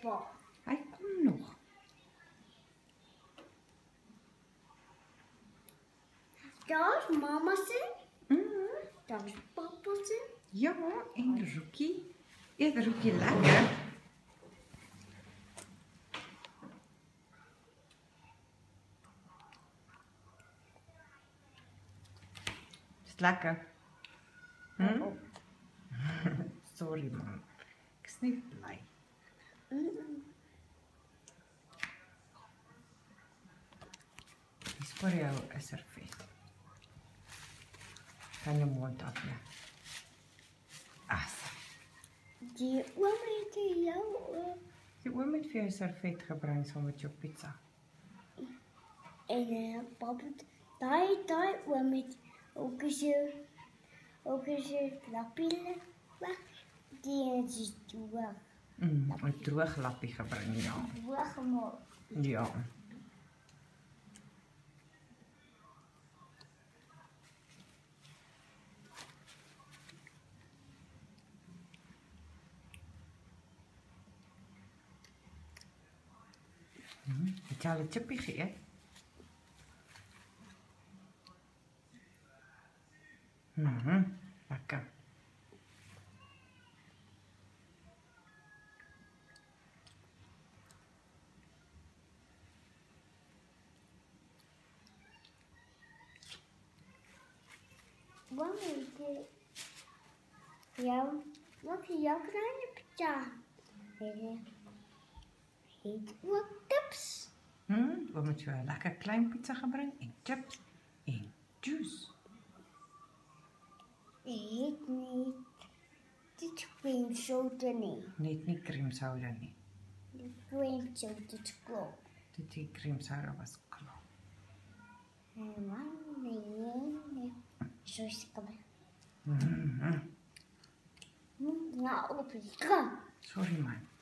papa. Hij komt nog. Daar is mama zin. Mhm. Daar is papa zin. Ja, en de Roekie. Eet de Roekie lekker. Is het lekker? Hm? Sorry man, ik is niet blij. Dit is voor jou een servet. Kan je mond afleggen. Asa. Die oom het jou Die oom het vir jou 'n servet gebring saam met jou pizza. en papa, daai oom het ook eens lappie weg. Die is droog. 'n droog lappie gebring, ja. Droog gemaakt. Ja. Het jy al 'n chippie geëet? Lekker. Oom het jou kleine pizza. Het ook tips. Oom het jou 'n lekker klein pizza gebring en chips en juice. Het niet dit creamsoda nie. Net nie creamsoda nie. Die creamsoda is klop. Die creamsoda was klaar. En man, nee. Zo is het komen. Nou, op het Sorry man.